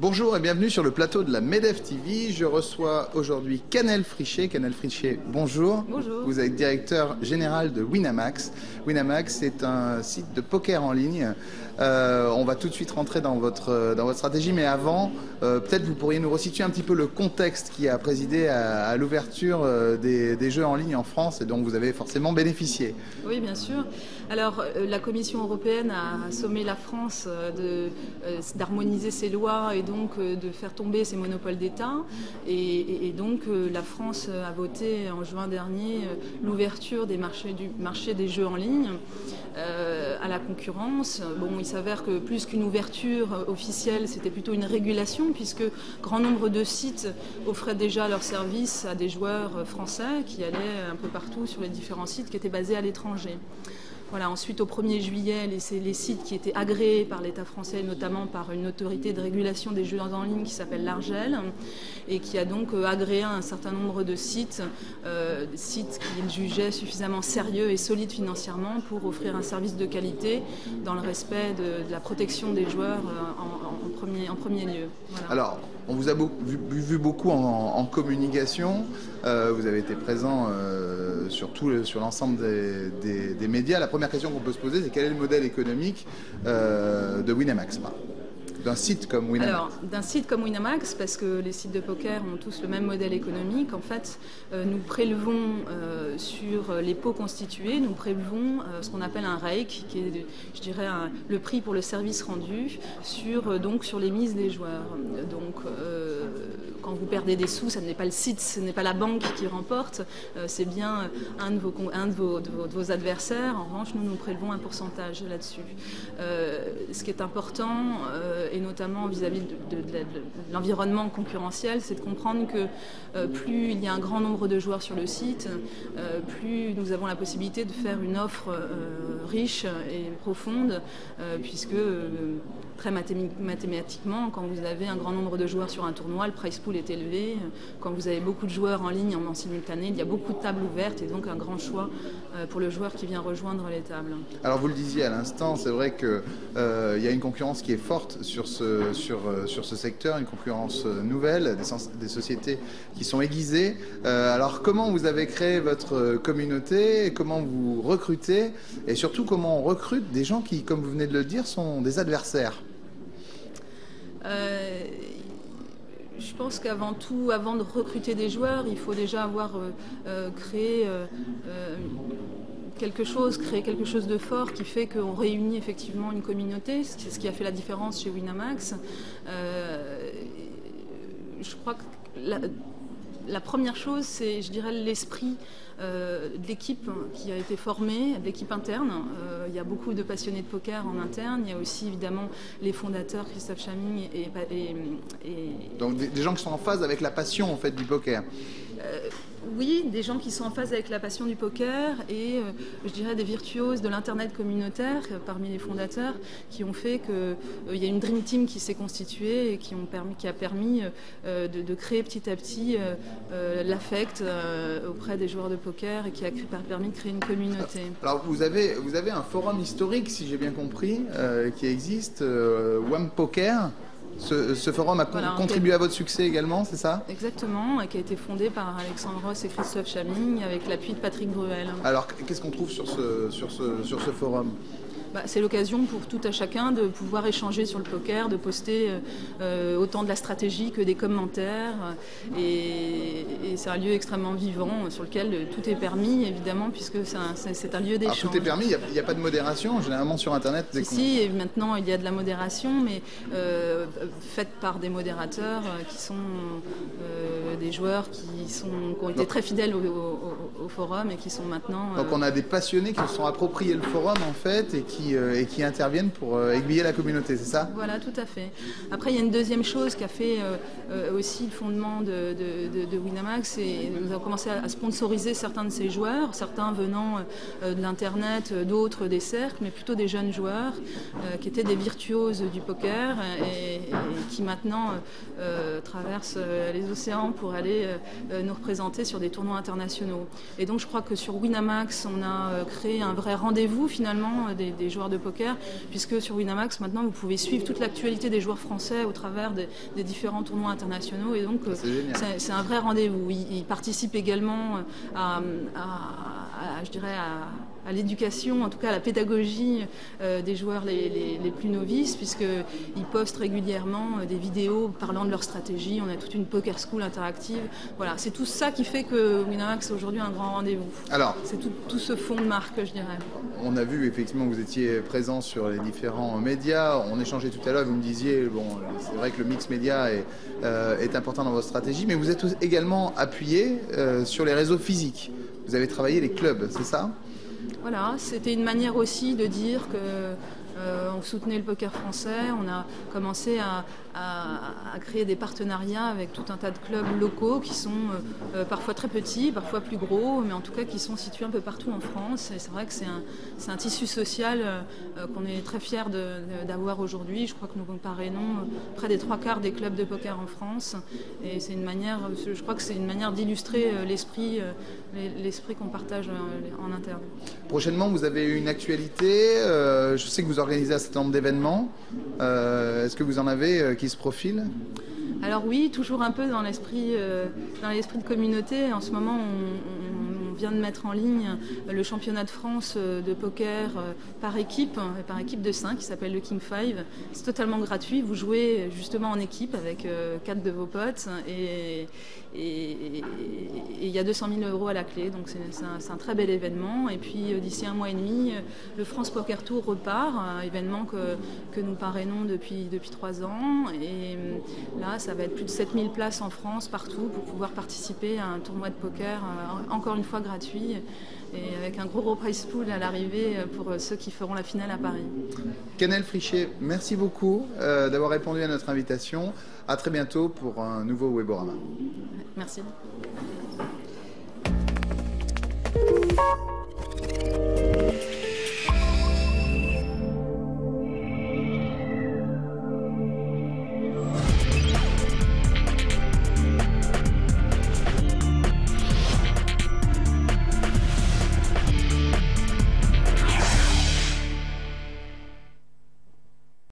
Bonjour et bienvenue sur le plateau de la MEDEF TV. Je reçois aujourd'hui Canel Frichet. Canel Frichet, bonjour. Bonjour. Vous êtes directeur général de Winamax. Winamax est un site de poker en ligne. On va tout de suite rentrer dans votre stratégie, mais avant, peut-être vous pourriez nous resituer un petit peu le contexte qui a présidé à l'ouverture des jeux en ligne en France et dont vous avez forcément bénéficié. Oui, bien sûr. Alors, la Commission européenne a sommé la France d'harmoniser ses lois et donc de faire tomber ses monopoles d'État. Et donc, la France a voté en juin dernier l'ouverture du marché des jeux en ligne à la concurrence. Bon, il s'avère que plus qu'une ouverture officielle, c'était plutôt une régulation, puisque grand nombre de sites offraient déjà leurs services à des joueurs français qui allaient un peu partout sur les différents sites qui étaient basés à l'étranger. Voilà, ensuite, au 1er juillet, les sites qui étaient agréés par l'État français, notamment par une autorité de régulation des jeux en ligne qui s'appelle l'Argel, et qui a donc agréé un certain nombre de sites qu'il jugeait suffisamment sérieux et solides financièrement pour offrir un service de qualité dans le respect de la protection des joueurs en premier lieu. Voilà. Alors, on vous a vu beaucoup en communication. Vous avez été présent sur l'ensemble des médias. La première question qu'on peut se poser, c'est quel est le modèle économique de Winamax, d'un site comme Winamax? Alors, d'un site comme Winamax, parce que les sites de poker ont tous le même modèle économique, en fait, nous prélevons sur les pots constitués, nous prélevons ce qu'on appelle un rake, qui est, je dirais, le prix pour le service rendu sur les mises des joueurs. Donc, quand vous perdez des sous, ce n'est pas le site, ce n'est pas la banque qui remporte, c'est bien un de vos adversaires. En revanche, nous prélevons un pourcentage là-dessus. Ce qui est important, et notamment vis-à-vis de l'environnement concurrentiel, c'est de comprendre que plus il y a un grand nombre de joueurs sur le site, plus nous avons la possibilité de faire une offre riche et profonde, puisque très mathématiquement, quand vous avez un grand nombre de joueurs sur un tournoi, le price pool est élevé. Quand vous avez beaucoup de joueurs en ligne en simultané, il y a beaucoup de tables ouvertes et donc un grand choix pour le joueur qui vient rejoindre les tables. Alors vous le disiez à l'instant, c'est vrai qu'il y a une concurrence qui est forte sur ce secteur, une concurrence nouvelle, des sociétés qui sont aiguisées. Alors comment vous avez créé votre communauté, comment vous recrutez et surtout comment on recrute des gens qui, comme vous venez de le dire, sont des adversaires? Je pense qu'avant tout, avant de recruter des joueurs, il faut déjà avoir créé quelque chose de fort qui fait qu'on réunit effectivement une communauté. C'est ce qui a fait la différence chez Winamax. Je crois que la première chose, c'est, je dirais, l'esprit de l'équipe qui a été formée, de l'équipe interne. Il y a beaucoup de passionnés de poker en interne. Il y a aussi évidemment les fondateurs, Christophe Chaming Donc des gens qui sont en phase avec la passion en fait du poker. Oui, des gens qui sont en phase avec la passion du poker et je dirais des virtuoses de l'internet communautaire parmi les fondateurs qui ont fait qu'il y a une Dream Team qui s'est constituée et qui a permis de créer petit à petit l'affect auprès des joueurs de poker et qui a permis de créer une communauté. Alors vous avez un forum historique, si j'ai bien compris, qui existe, One Poker. Ce forum a contribué à votre succès également, c'est ça? Exactement, et qui a été fondé par Alexandre Ross et Christophe Chaming avec l'appui de Patrick Bruel. Alors qu'est-ce qu'on trouve sur ce forum? C'est l'occasion pour tout à chacun de pouvoir échanger sur le poker, de poster autant de la stratégie que des commentaires. Et c'est un lieu extrêmement vivant sur lequel tout est permis, évidemment, puisque c'est un lieu d'échange. Alors tout est permis, il n'y a pas de modération, généralement sur Internet. Si, et maintenant il y a de la modération, mais faite par des modérateurs qui sont des joueurs qui ont été très fidèles au forum et qui sont maintenant... Donc on a des passionnés qui se sont appropriés le forum en fait et qui interviennent pour aiguiller la communauté, c'est ça? Voilà, tout à fait. Après, il y a une deuxième chose qui a fait aussi le fondement de Winamax, et nous avons commencé à sponsoriser certains de ces joueurs, certains venant de l'Internet, d'autres des cercles, mais plutôt des jeunes joueurs qui étaient des virtuoses du poker et qui maintenant traversent les océans pour aller nous représenter sur des tournois internationaux. Et donc je crois que sur Winamax, on a créé un vrai rendez-vous finalement des joueurs de poker, puisque sur Winamax, maintenant, vous pouvez suivre toute l'actualité des joueurs français au travers des différents tournois internationaux. Et donc c'est un vrai rendez-vous. Ils participent également je dirais, à l'éducation, en tout cas à la pédagogie des joueurs les plus novices, puisqu'ils postent régulièrement des vidéos parlant de leur stratégie. On a toute une poker school interactive. Voilà, c'est tout ça qui fait que Winamax est aujourd'hui un grand rendez-vous. Alors, c'est tout ce fond de marque, je dirais. On a vu effectivement que vous étiez présent sur les différents médias. On échangeait tout à l'heure, vous me disiez, bon, c'est vrai que le mix média est important dans votre stratégie, mais vous êtes également appuyé sur les réseaux physiques. Vous avez travaillé les clubs, c'est ça ? Voilà, c'était une manière aussi de dire que on soutenait le poker français. On a commencé à créer des partenariats avec tout un tas de clubs locaux qui sont parfois très petits, parfois plus gros, mais en tout cas qui sont situés un peu partout en France. Et c'est vrai que c'est un tissu social qu'on est très fiers d'avoir aujourd'hui. Je crois que nous parrainons près des 3/4 des clubs de poker en France. Et c'est une manière, je crois que c'est une manière d'illustrer l'esprit qu'on partage en interne. Prochainement, vous avez une actualité. Je sais que vous organisez un certain nombre d'événements. Est-ce que vous en avez qui se profilent ? Alors oui, toujours un peu dans l'esprit de communauté. En ce moment, on vient de mettre en ligne le championnat de France de poker par équipe de 5 qui s'appelle le King 5. C'est totalement gratuit. Vous jouez justement en équipe avec 4 de vos potes et il y a 200 000 € à la clé. Donc c'est un très bel événement. Et puis d'ici 1 mois et demi, le France Poker Tour repart, un événement que nous parrainons depuis 3 ans. Et là, ça va être plus de 7000 places en France, partout, pour pouvoir participer à un tournoi de poker, encore une fois gratuit, et avec un gros prize pool à l'arrivée pour ceux qui feront la finale à Paris. Canel Friché, merci beaucoup d'avoir répondu à notre invitation. À très bientôt pour un nouveau Weborama. Merci.